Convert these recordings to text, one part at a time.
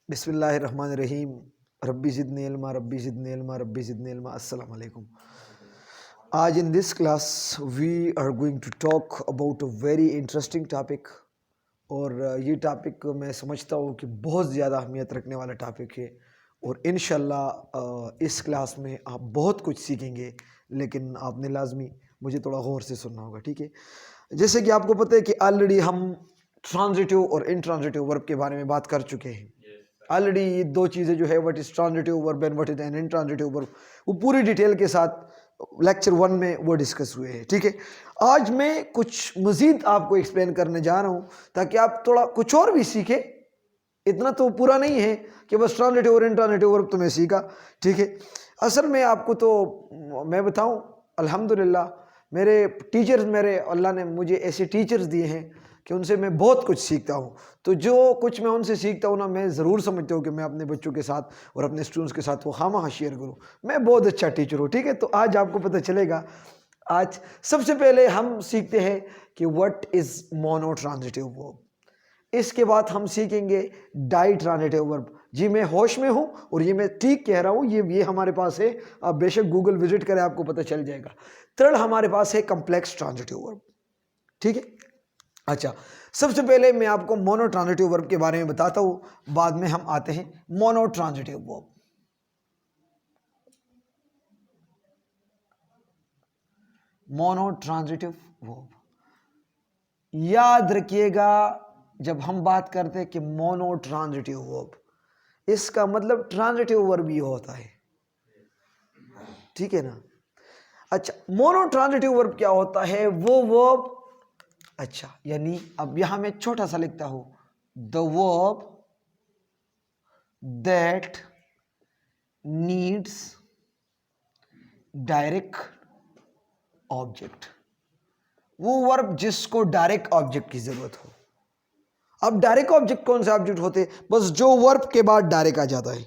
बिस्मिल्लाहिर्रहमानिर्रहीम। रब्बी ज़िदनी इल्मा, रब्बी ज़िदनी इल्मा, रब्बी ज़िदनी इल्मा। अस्सलामु अलैकुम। आज in this class we are going to talk about a very interesting topic. और ये टॉपिक मैं समझता हूँ कि बहुत ज़्यादा अहमियत रखने वाला टॉपिक है। और इंशाल्लाह इस क्लास में आप बहुत कुछ सीखेंगे, लेकिन आपने लाजमी मुझे थोड़ा गौर से सुनना होगा, ठीक है। जैसे कि आपको पता है कि ऑलरेडी हम ट्रांजिटिव और इंट्रांजिटिव वर्ब के बारे में बात कर चुके हैं। ऑलरेडी ये दो चीज़ें जो है, what is transitive verb and what is an intransitive verb, वो पूरी डिटेल के साथ लेक्चर 1 में वो डिस्कस हुए हैं, ठीक है। आज मैं कुछ मज़ीद आपको एक्सप्लेन करने जा रहा हूँ ताकि आप थोड़ा कुछ और भी सीखें। इतना तो पूरा नहीं है कि बस ट्रांजिटिव और इंट्रांजिटिव वर्ब तुम्हें सीखा, ठीक है। असल में आपको तो मैं बताऊं, अल्हम्दुलिल्लाह मेरे टीचर्स, मेरे अल्लाह ने मुझे ऐसे टीचर्स दिए हैं कि उनसे मैं बहुत कुछ सीखता हूँ। तो जो कुछ मैं उनसे सीखता हूँ ना, मैं ज़रूर समझता हूँ कि मैं अपने बच्चों के साथ और अपने स्टूडेंट्स के साथ वो खामा शेयर करूँ। मैं बहुत अच्छा टीचर हूँ, ठीक है। तो आज आपको पता चलेगा। आज सबसे पहले हम सीखते हैं कि what is mono transitive verb. इसके बाद हम सीखेंगे डाई ट्रांजिटिव वर्ब। जी मैं होश में हूँ और ये मैं ठीक कह रहा हूँ, ये हमारे पास है। आप बेशक गूगल विजिट करें, आपको पता चल जाएगा। थर्ड हमारे पास है कम्प्लेक्स ट्रांजिटिव वर्ब, ठीक है। अच्छा, सबसे पहले मैं आपको मोनो ट्रांजिटिव वर्ब के बारे में बताता हूँ, बाद में हम आते हैं mono transitive verb. Mono transitive verb याद रखिएगा, जब हम बात करते हैं कि मोनो ट्रांजिटिव वर्ब, इसका मतलब ट्रांजिटिव वर्ब ही होता है, ठीक है ना। अच्छा, मोनो ट्रांजिटिव वर्ब क्या होता है? वो वर्ब, अच्छा यानी अब यहां मैं छोटा सा लिखता हूं, the verb that needs direct object. वो वर्ब जिसको डायरेक्ट ऑब्जेक्ट की जरूरत हो। अब डायरेक्ट ऑब्जेक्ट कौन से ऑब्जेक्ट होते? बस जो वर्ब के बाद डायरेक्ट आ जाता है।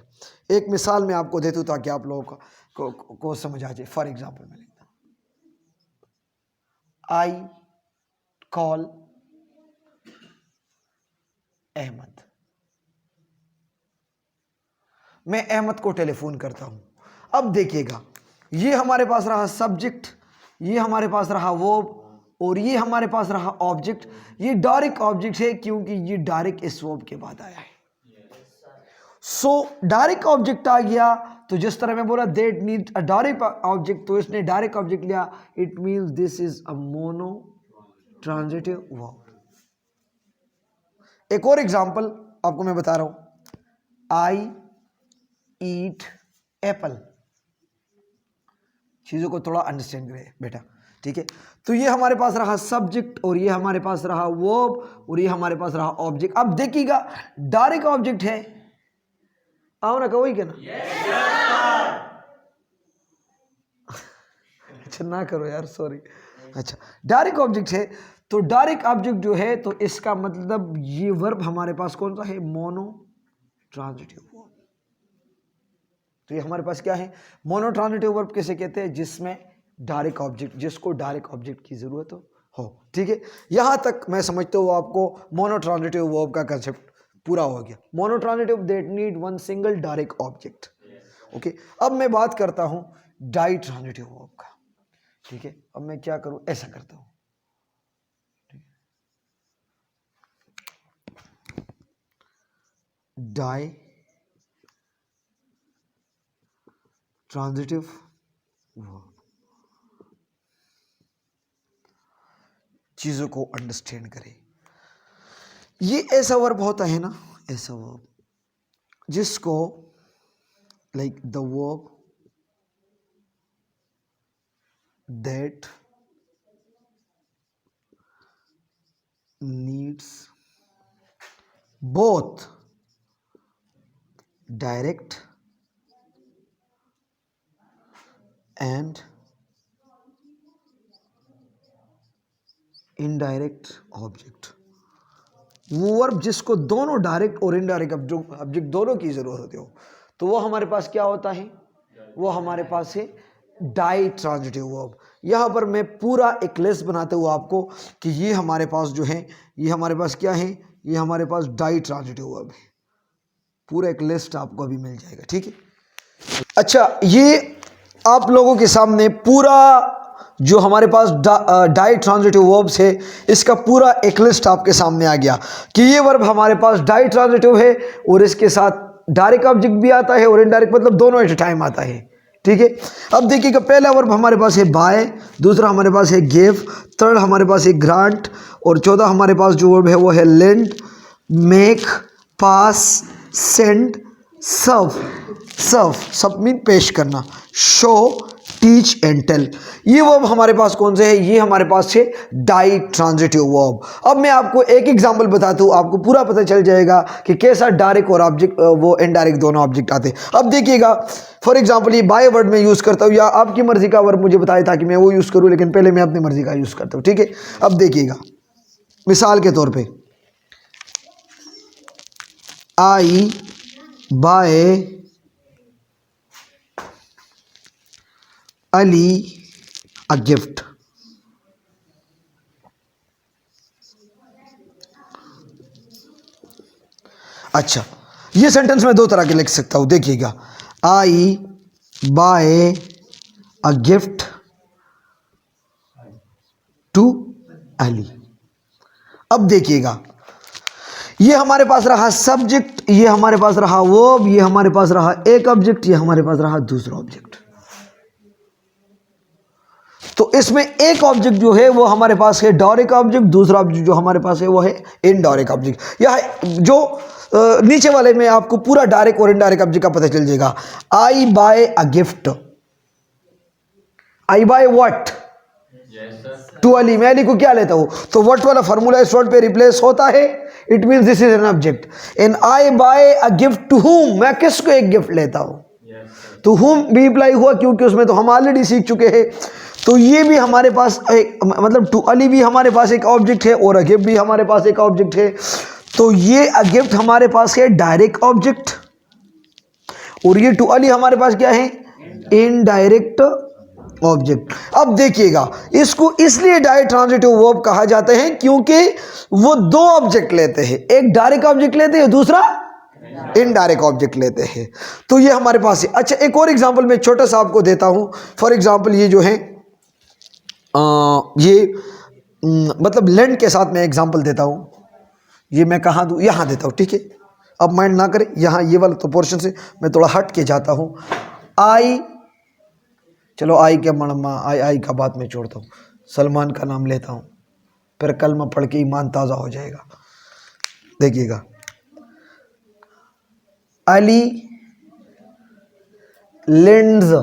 एक मिसाल मैं आपको देता हूं ताकि आप लोगों को समझ आ जाए। फॉर एग्जाम्पल मैं लिखता हूं, आई कॉल अहमद। मैं अहमद को टेलीफोन करता हूं। अब देखिएगा, ये हमारे पास रहा सब्जेक्ट, ये हमारे पास रहा वर्ब, और ये हमारे पास रहा ऑब्जेक्ट। ये डायरेक्ट ऑब्जेक्ट है क्योंकि ये डायरेक्ट इस वर्ब के बाद आया है। सो डायरेक्ट ऑब्जेक्ट आ गया, तो जिस तरह मैं बोला that need a direct object, तो इसने डायरेक्ट ऑब्जेक्ट लिया। It means this is a mono transitive verb. एक और एग्जांपल आपको मैं बता रहा हूं, आई ईट एप्पल। चीजों को थोड़ा अंडरस्टैंड करें बेटा, ठीक है। तो ये हमारे पास रहा सब्जेक्ट, और ये हमारे पास रहा वर्ब, और ये हमारे पास रहा ऑब्जेक्ट। अब देखिएगा, डायरेक्ट ऑब्जेक्ट है, आओ ना, कहो ही क्या ना। अच्छा ना करो यार, सॉरी। अच्छा, डायरेक्ट ऑब्जेक्ट है, तो डायरेक्ट ऑब्जेक्ट जो है, तो इसका मतलब ये वर्ब हमारे पास कौन सा है? Mono transitive verb. तो ये हमारे पास क्या है? मोनो ट्रांजिटिव वर्ब किसे कहते हैं? जिसमें डायरेक्ट ऑब्जेक्ट, जिसको डायरेक्ट ऑब्जेक्ट की जरूरत हो, ठीक है। यहां तक मैं समझता हूं आपको मोनो ट्रांजिटिव वर्ब का कंसेप्ट पूरा हो गया। Mono transitive that need one single direct object, okay. अब मैं बात करता हूं डाई ट्रांजिटिव वर्ब का, ठीक है। अब मैं क्या करूं, ऐसा करता हूं, डाई ट्रांजिटिव वर्ब। चीजों को अंडरस्टैंड करें। ये ऐसा वर्ब होता है ना, ऐसा वर्ब जिसको like the verb that needs both direct and indirect object. वो वर्ब जिसको दोनों डायरेक्ट और इनडायरेक्ट ऑब्जेक्ट दोनों की जरूरत होती हो, तो वो हमारे पास क्या होता है? वो हमारे पास है डाई ट्रांजिटिव वर्ब। यहां पर मैं पूरा एक लिस्ट बनाता हूं आपको कि ये हमारे पास जो है, ये हमारे पास क्या है? ये हमारे पास डाई ट्रांजिटिव वर्ब है। पूरा एक लिस्ट आपको अभी मिल जाएगा, ठीक है। अच्छा, ये आप लोगों के सामने पूरा जो हमारे पास डाई ट्रांजिटिव वर्ब्स है, इसका पूरा एक लिस्ट आपके सामने आ गया कि ये वर्ब हमारे पास डाई ट्रांजिटिव है और इसके साथ डायरेक्ट ऑब्जेक्ट भी आता है और इनडायरेक्ट, मतलब दोनों एट ए टाइम आता है, ठीक है। अब देखिएगा, पहला वर्ब हमारे पास है बाय, दूसरा हमारे पास है गिव, थर्ड हमारे पास है ग्रांट और चौथा हमारे पास जो वर्ब है वो है लेंड, मेक, पास, सेंड, सर्व। सर्व मीन पेश करना, शो, टीच एंड टेल। ये वर्ब हमारे पास कौन से है? ये हमारे पास है डाई ट्रांजिटिव वर्ब। अब मैं आपको एक एग्जांपल बताता हूँ, आपको पूरा पता चल जाएगा कि कैसा डायरेक्ट और ऑब्जेक्ट वो इनडायरेक्ट दोनों ऑब्जेक्ट आते हैं। अब देखिएगा, फॉर एग्जांपल ये बाय वर्ड में यूज़ करता हूँ या आपकी मर्जी का वर्ब मुझे बताए ताकि मैं वो यूज़ करूँ, लेकिन पहले मैं अपनी मर्जी का यूज़ करता हूँ, ठीक है। अब देखिएगा, मिसाल के तौर पर आई बाय अली अ गिफ्ट। अच्छा, ये सेंटेंस मैं दो तरह के लिख सकता हूं, देखिएगा, I buy a gift to Ali. अब देखिएगा, ये हमारे पास रहा सब्जेक्ट, ये हमारे पास रहा वर्ब, ये हमारे पास रहा एक ऑब्जेक्ट, ये हमारे पास रहा दूसरा ऑब्जेक्ट। तो इसमें एक ऑब्जेक्ट जो है वो हमारे पास है डायरेक्ट ऑब्जेक्ट, दूसरा ऑब्जेक्ट जो हमारे पास है वो है इनडायरेक्ट ऑब्जेक्ट। या जो नीचे वाले में आपको पूरा डायरेक्ट और इनडायरेक्ट ऑब्जेक्ट का पता चल जाएगा। I buy a gift, I buy what, to Ali. मैं अली को क्या लेता हूं, तो व्हाट वाला फॉर्मूला इस वर्ड पे रिप्लेस होता है, it means this is an object. And I buy a gift to whom, मैं किसको एक गिफ्ट लेता हूं, तो हुम भी अप्लाई हुआ क्योंकि उसमें तो हम ऑलरेडी सीख चुके हैं। तो ये भी हमारे पास एक, मतलब टू अली भी हमारे पास एक ऑब्जेक्ट है और अ गिफ्ट भी हमारे पास एक ऑब्जेक्ट है। तो ये अ गिफ्ट हमारे पास है डायरेक्ट ऑब्जेक्ट और ये टू अली हमारे पास क्या है, इनडायरेक्ट ऑब्जेक्ट। अब देखिएगा, इसको इसलिए डाई ट्रांजिटिव वर्ब कहा जाते हैं क्योंकि वो दो ऑब्जेक्ट लेते हैं, एक डायरेक्ट ऑब्जेक्ट लेते हैं, दूसरा इनडायरेक्ट ऑब्जेक्ट लेते हैं। तो ये हमारे पास है। अच्छा, एक और एग्जांपल मैं छोटा सा आपको देता हूं। फॉर एग्जांपल ये जो है मतलब लैंड के साथ मैं एग्जांपल देता हूं। ये मैं कहाँ दूँ, यहाँ देता हूँ, ठीक है। अब माइंड ना करें, यहाँ ये वाला तो पोर्शन से मैं थोड़ा हट के जाता हूँ। आई, चलो आई क्या मणमा, आई का बात मैं छोड़ता हूँ, सलमान का नाम लेता हूँ, फिर कलमा पढ़ के ईमान ताज़ा हो जाएगा। देखिएगा, Ali lends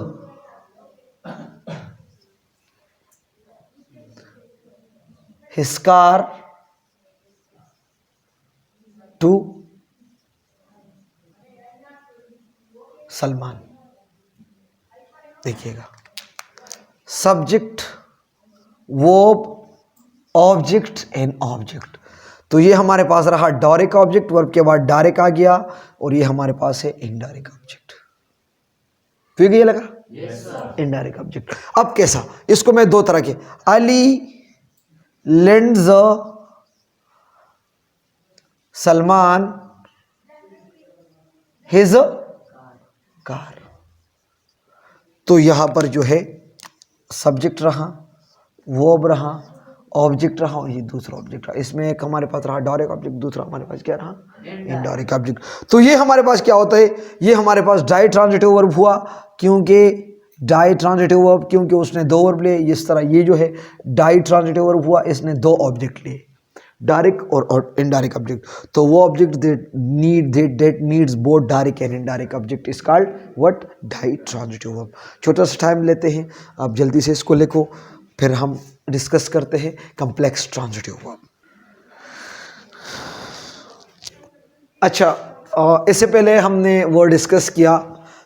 his car to Salman. देखिएगा, subject, verb, object and object. तो ये हमारे पास रहा डायरेक्ट ऑब्जेक्ट, वर्ब के बाद डायरेक्ट आ गया और ये हमारे पास है इनडायरेक्ट ऑब्जेक्ट। फिर ये लगा इनडायरेक्ट ऑब्जेक्ट। अब कैसा, इसको मैं दो तरह के, Ali lends Salman his car. तो यहां पर जो है सब्जेक्ट रहा, वर्ब रहा, ऑब्जेक्ट रहा और ये दूसरा ऑब्जेक्ट रहा। इसमें एक हमारे पास रहा डायरेक्ट ऑब्जेक्ट, दूसरा हमारे पास क्या रहा, इनडायरेक्ट ऑब्जेक्ट। तो ये हमारे पास क्या होता है, ये हमारे पास डाई ट्रांजिटिव वर्ब हुआ क्योंकि डाई ट्रांजिटिव वर्ब, क्योंकि उसने दो वर्ब लिए। इस तरह ये जो है डाई ट्रांजिटिव वर्ब हुआ, इसने दो ऑब्जेक्ट लिए, डायरेक्ट और इनडायरेक्ट ऑब्जेक्ट। तो वो object that needs both direct and indirect object is called what, di transitive verb. छोटा सा टाइम लेते हैं, आप जल्दी से इसको लिखो, फिर हम डिस्कस करते हैं कॉम्प्लेक्स ट्रांजिटिव वर्ब। अच्छा, इससे पहले हमने वो डिस्कस किया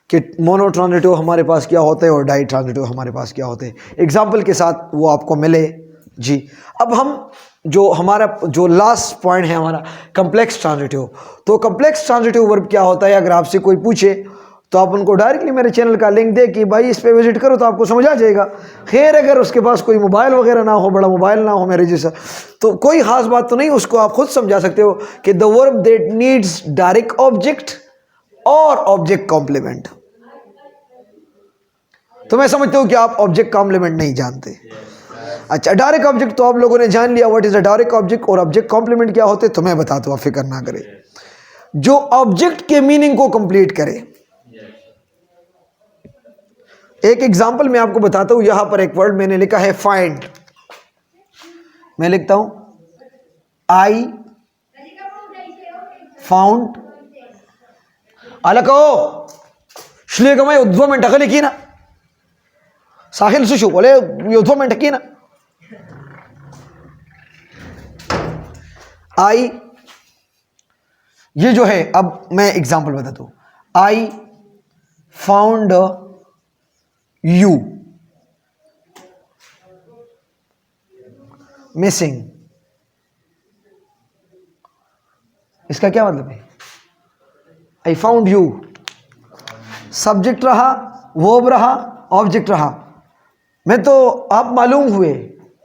कि मोनो ट्रांजिटिव हमारे पास क्या होते हैं और डाई ट्रांजिटिव हमारे पास क्या होते हैं। एग्जाम्पल के साथ वो आपको मिले जी। अब हम जो हमारा जो लास्ट पॉइंट है हमारा कॉम्प्लेक्स ट्रांजिटिव। तो कॉम्प्लेक्स ट्रांजिटिव वर्ब क्या होता है, अगर आपसे कोई पूछे तो आप उनको डायरेक्टली मेरे चैनल का लिंक दे कि भाई इस पे विजिट करो तो आपको समझ आ जाएगा। खैर अगर उसके पास कोई मोबाइल वगैरह ना हो, बड़ा मोबाइल ना हो मेरे जैसा, तो कोई खास बात तो नहीं, उसको आप खुद समझा सकते हो कि the verb that needs direct object और ऑब्जेक्ट कॉम्प्लीमेंट। तो मैं समझता हूं कि आप ऑब्जेक्ट कॉम्प्लीमेंट नहीं जानते। अच्छा, डायरेक्ट ऑब्जेक्ट तो आप लोगों ने जान लिया, what is a direct object, और ऑब्जेक्ट कॉम्प्लीमेंट क्या होते तो मैं बताता हूं, आप फिक्र ना करें। जो ऑब्जेक्ट के मीनिंग को कंप्लीट करे। एक एग्जांपल मैं आपको बताता हूं। यहां पर एक वर्ड मैंने लिखा है फाइंड। मैं लिखता हूं आई फाउंड अलको श्लेगमय उद्वमेंट लिखी ना साहिल सुशु बोले उद्वमेंट की ना आई। ये जो है, अब मैं एग्जांपल बताता हूं। I found you missing. इसका क्या मतलब है? आई फाउंड यू सब्जेक्ट रहा, वर्ब रहा, ऑब्जेक्ट रहा। मैं तो आप मालूम हुए।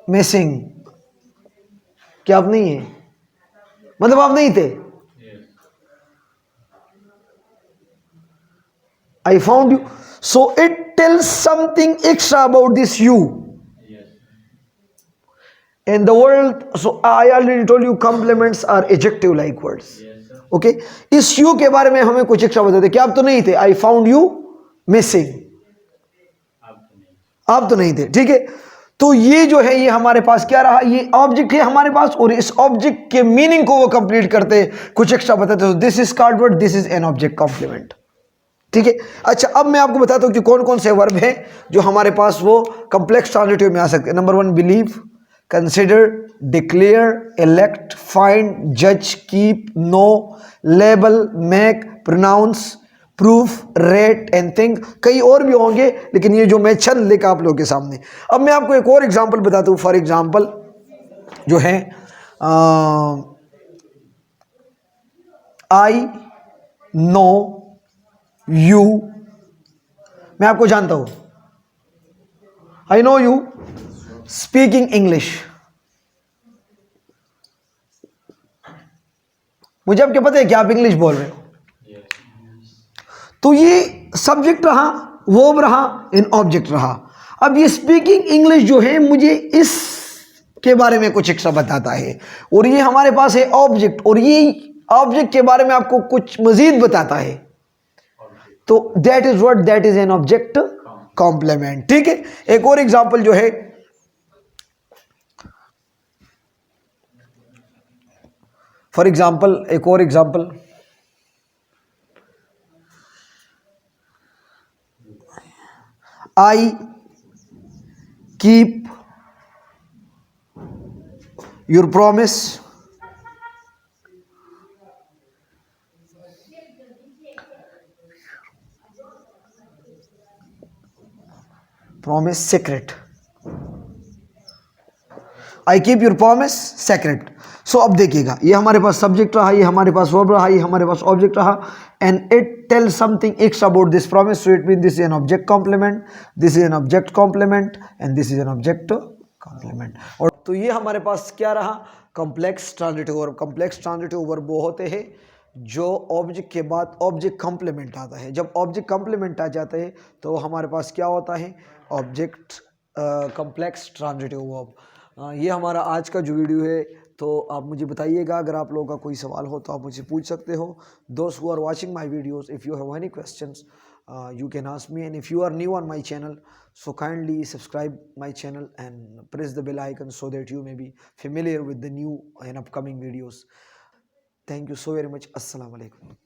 मिसिंग क्या आप नहीं है, मतलब आप नहीं थे। I found you. So it tells something extra about this you. In the world, so I already told you complements are adjective like words. Okay? इस you के बारे में हमें कुछ एक्स्ट्रा बताते कि आप तो नहीं थे। I found you missing. आप तो नहीं थे, ठीक है। तो ये जो है, ये हमारे पास क्या रहा, ये ऑब्जेक्ट है हमारे पास, और इस ऑब्जेक्ट के मीनिंग को वो कंप्लीट करते, कुछ एक्स्ट्रा बताते। This is called word, this is an object complement, ठीक है। अच्छा, अब मैं आपको बताता हूं कि कौन कौन से वर्ब हैं जो हमारे पास वो कॉम्प्लेक्स ट्रांजिटिव में आ सकते हैं। Number 1 believe, consider, declare, elect, find, जज, keep, know, label, make, pronounce, proof, rate and think. कई और भी होंगे, लेकिन ये जो मैं चंद लेकर आप लोगों के सामने। अब मैं आपको एक और एग्जांपल बताता हूं। फॉर एग्जांपल जो है आई नो यू, मैं आपको जानता हूं। I know you speaking English. मुझे अब क्या पता है कि आप इंग्लिश बोल रहे हो। तो ये सब्जेक्ट रहा, वर्ब रहा, इन ऑब्जेक्ट रहा। अब ये स्पीकिंग इंग्लिश जो है, मुझे इस के बारे में कुछ एक्स्ट्रा बताता है, और ये हमारे पास है ऑब्जेक्ट, और ये ऑब्जेक्ट के बारे में आपको कुछ मजीद बताता है। तो that is what, that is an object complement, ठीक है। एक और एग्जांपल जो है, फॉर एग्जांपल एक और example, I keep your promise, promise secret. I keep your promise secret. So अब देखिएगा, ये हमारे पास सब्जेक्ट रहा, ये हमारे पास वर्ब रहा, ये हमारे पास ऑब्जेक्ट रहा, and it tell something extra about this promise. So it mean this is an object complement, this is an object complement, and this is an object complement. और तो ये हमारे पास क्या रहा, complex transitive verb. Complex transitive verb वो होते हैं जो ऑब्जेक्ट के बाद ऑब्जेक्ट कॉम्प्लीमेंट आता है। जब ऑब्जेक्ट कॉम्प्लीमेंट आ जाता है तो हमारे पास क्या होता है, ऑब्जेक्ट कॉम्प्लेक्स ट्रांजिटिव वर्ब। ये हमारा आज का जो वीडियो है, तो आप मुझे बताइएगा। अगर आप लोगों का कोई सवाल हो तो आप मुझे पूछ सकते हो। दोस्त who are watching my videos, if you have any questions you can ask me, and if you are new on my channel, so kindly subscribe my channel and press the bell icon so that you may be familiar with the new and upcoming videos. Thank you so very much. Assalamu alaikum.